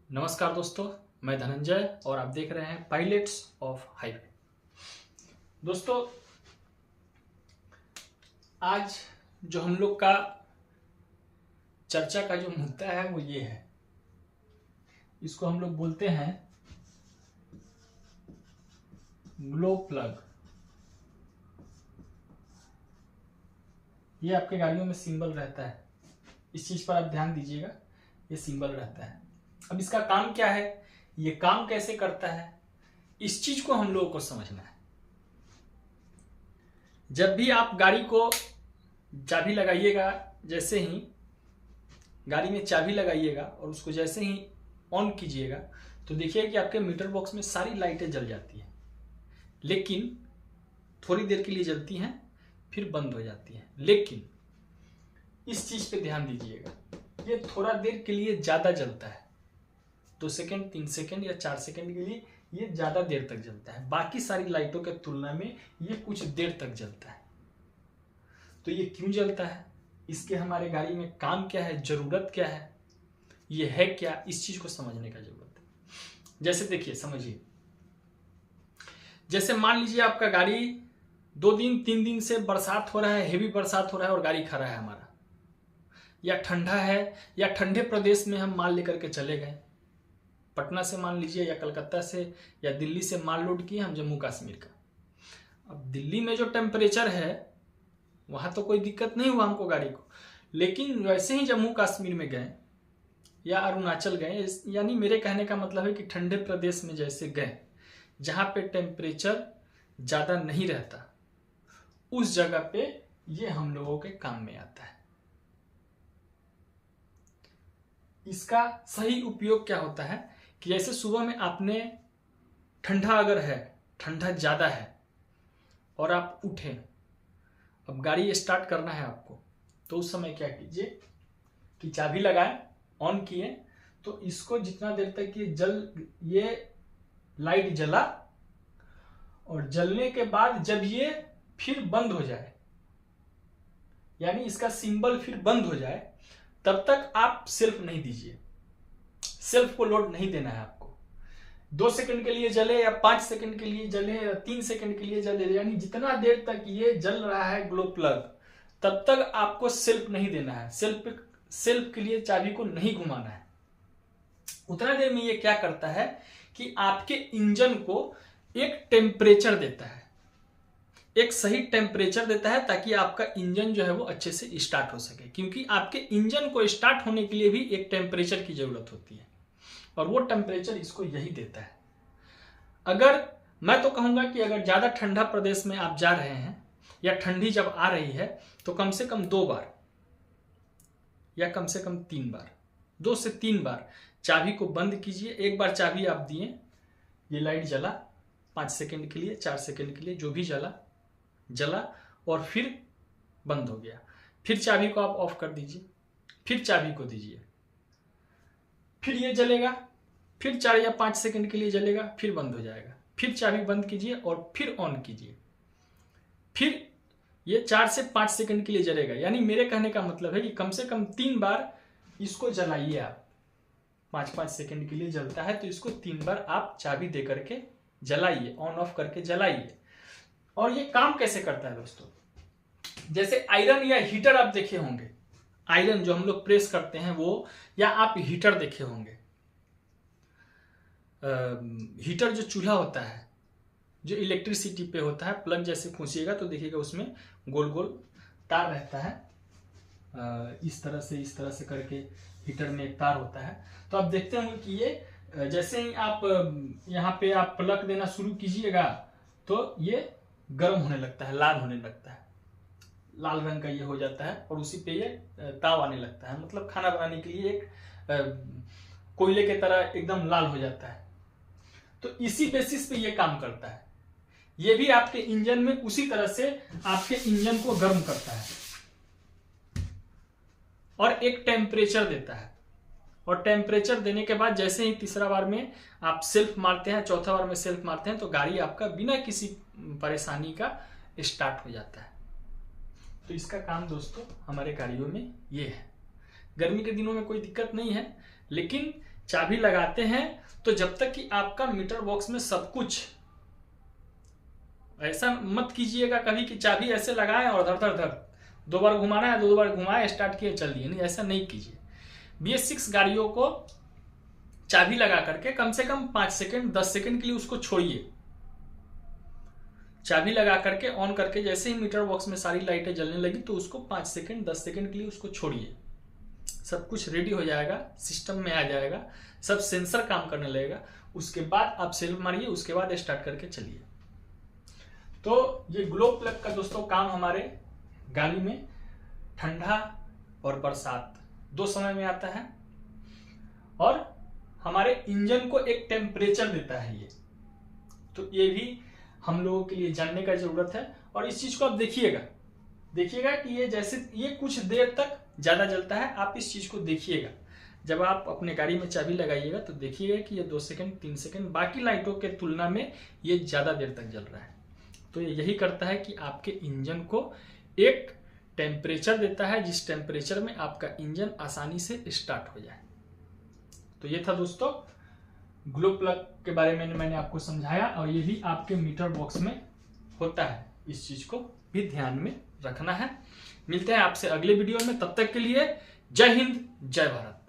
नमस्कार दोस्तों, मैं धनंजय और आप देख रहे हैं पायलट्स ऑफ हाईवे। दोस्तों, आज जो हम लोग का चर्चा का जो मुद्दा है वो ये है, इसको हम लोग बोलते हैं ग्लो प्लग। ये आपके गाड़ियों में सिंबल रहता है, इस चीज पर आप ध्यान दीजिएगा, ये सिंबल रहता है। अब इसका काम क्या है, ये काम कैसे करता है, इस चीज को हम लोगों को समझना है। जब भी आप गाड़ी को चाबी लगाइएगा, जैसे ही गाड़ी में चाबी लगाइएगा और उसको जैसे ही ऑन कीजिएगा तो देखिए कि आपके मीटर बॉक्स में सारी लाइटें जल जाती हैं, लेकिन थोड़ी देर के लिए जलती हैं फिर बंद हो जाती हैं। लेकिन इस चीज पे ध्यान दीजिएगा, ये थोड़ा देर के लिए ज्यादा जलता है, 2 सेकंड 3 सेकंड या 4 सेकंड के लिए ये ज्यादा देर तक जलता है। बाकी सारी लाइटों के तुलना में ये कुछ देर तक जलता है। तो ये क्यों जलता है, इसके हमारे गाड़ी में काम क्या है, जरूरत क्या है, ये है क्या, इस चीज को समझने का जरूरत है। जैसे देखिए, समझिए, जैसे मान लीजिए आपका गाड़ी 2 दिन 3 दिन से बरसात हो रहा है, हेवी बरसात हो रहा है और गाड़ी खड़ा है हमारा, या ठंडा है, या ठंडे प्रदेश में हम माल लेकर के चले गए, पटना से मान लीजिए, या कलकत्ता से या दिल्ली से माल लोड किए हम जम्मू कश्मीर का। अब दिल्ली में जो टेम्परेचर है वहां तो कोई दिक्कत नहीं हुआ हमको गाड़ी को, लेकिन वैसे ही जम्मू कश्मीर में गए या अरुणाचल गए, यानी मेरे कहने का मतलब है कि ठंडे प्रदेश में जैसे गए जहां पे टेम्परेचर ज्यादा नहीं रहता, उस जगह पे ये हम लोगों के काम में आता है। इसका सही उपयोग क्या होता है कि जैसे सुबह में आपने ठंडा अगर है, ठंडा ज्यादा है और आप उठे, अब गाड़ी स्टार्ट करना है आपको, तो उस समय क्या कीजिए कि चाबी लगाए, ऑन किए, तो इसको जितना देर तक ये लाइट जला और जलने के बाद जब ये फिर बंद हो जाए, यानी इसका सिंबल फिर बंद हो जाए, तब तक आप सेल्फ नहीं दीजिए। सेल्फ को लोड नहीं देना है आपको। 2 सेकंड के लिए जले या 5 सेकंड के लिए जले या 3 सेकंड के लिए जले, यानी जितना देर तक ये जल रहा है ग्लो प्लग, तब तक आपको सेल्फ नहीं देना है। सेल्फ के लिए चाबी को नहीं घुमाना है। उतना देर में ये क्या करता है कि आपके इंजन को एक टेम्परेचर देता है, एक सही टेम्परेचर देता है, ताकि आपका इंजन जो है वो अच्छे से स्टार्ट हो सके। क्योंकि आपके इंजन को स्टार्ट होने के लिए भी एक टेम्परेचर की जरूरत होती है, और वो टेम्परेचर इसको यही देता है। अगर मैं तो कहूंगा कि अगर ज्यादा ठंडा प्रदेश में आप जा रहे हैं या ठंडी जब आ रही है, तो कम से कम 2 बार या कम से कम 3 बार, 2 से 3 बार चाबी को बंद कीजिए। एक बार चाबी आप दिए, ये लाइट जला 5 सेकंड के लिए, 4 सेकंड के लिए, जो भी जला और फिर बंद हो गया, फिर चाबी को आप ऑफ कर दीजिए, फिर चाबी को दीजिए, फिर ये जलेगा, फिर 4 या 5 सेकंड के लिए जलेगा, फिर बंद हो जाएगा, फिर चाबी बंद कीजिए और फिर ऑन कीजिए, फिर ये 4 से 5 सेकंड के लिए जलेगा। यानी मेरे कहने का मतलब है कि कम से कम 3 बार इसको जलाइए आप। 5-5 सेकंड के लिए जलता है, तो इसको 3 बार आप चाबी दे करके जलाइए, ऑन ऑफ करके जलाइए। और ये काम कैसे करता है दोस्तों, जैसे आयरन या हीटर आप देखे होंगे, आयरन जो हम लोग प्रेस करते हैं वो, या आप हीटर देखे होंगे। हीटर जो चूल्हा होता है, जो इलेक्ट्रिसिटी पे होता है, प्लग जैसे खींचिएगा तो देखिएगा उसमें गोल गोल तार रहता है, इस तरह से करके हीटर में एक तार होता है। तो आप देखते होंगे कि ये जैसे ही आप यहाँ पे आप प्लग देना शुरू कीजिएगा तो ये गर्म होने लगता है, लाल होने लगता है, लाल रंग का ये हो जाता है, और उसी पे ये ताव आने लगता है, मतलब खाना बनाने के लिए एक कोयले के तरह एकदम लाल हो जाता है। तो इसी बेसिस पे ये काम करता है। ये भी आपके इंजन में उसी तरह से आपके इंजन को गर्म करता है और एक टेम्परेचर देता है। और टेम्परेचर देने के बाद जैसे ही तीसरा बार में आप सेल्फ मारते हैं, चौथा बार में सेल्फ मारते हैं, तो गाड़ी आपका बिना किसी परेशानी का स्टार्ट हो जाता है। तो इसका काम दोस्तों हमारे गाड़ियों में ये है। गर्मी के दिनों में कोई दिक्कत नहीं है, लेकिन चाबी लगाते हैं तो जब तक कि आपका मीटर बॉक्स में सब कुछ, ऐसा मत कीजिएगा कभी कि चाबी ऐसे लगाएं और धर धर धर 2 बार घुमाना है, 2 बार घुमाए स्टार्ट किए चल दिए, नहीं, ऐसा नहीं कीजिए। BS6 गाड़ियों को चाबी लगा करके कम से कम 5 सेकंड 10 सेकंड के लिए उसको छोड़िए। चाबी लगा करके ऑन करके जैसे ही मीटर बॉक्स में सारी लाइटें जलने लगी तो उसको 5 सेकंड 10 सेकंड के लिए उसको छोड़िए। सब कुछ रेडी हो जाएगा, सिस्टम में आ जाएगा, सब सेंसर काम करने लगेगा, उसके बाद आप सेल्फ मारिए, उसके बाद स्टार्ट करके चलिए। तो ये ग्लो प्लग का दोस्तों काम हमारे गाड़ी में ठंडा और बरसात 2 समय में आता है और हमारे इंजन को एक टेम्परेचर देता है ये। तो ये भी हम लोगों के लिए जानने का जरूरत है। और इस चीज को आप देखिएगा कि ये जैसे ये कुछ देर तक ज्यादा जलता है, आप इस चीज को देखिएगा। जब आप अपने गाड़ी में चाबी लगाइएगा तो देखिएगा कि ये 2 सेकंड 3 सेकंड बाकी लाइटों के तुलना में ये ज्यादा देर तक जल रहा है। तो ये यही करता है कि आपके इंजन को एक टेम्परेचर देता है, जिस टेम्परेचर में आपका इंजन आसानी से स्टार्ट हो जाए। तो ये था दोस्तों ग्लो प्लग के बारे में मैंने आपको समझाया, और ये भी आपके मीटर बॉक्स में होता है, इस चीज को भी ध्यान में रखना है। मिलते हैं आपसे अगले वीडियो में, तब तक के लिए जय हिंद जय भारत।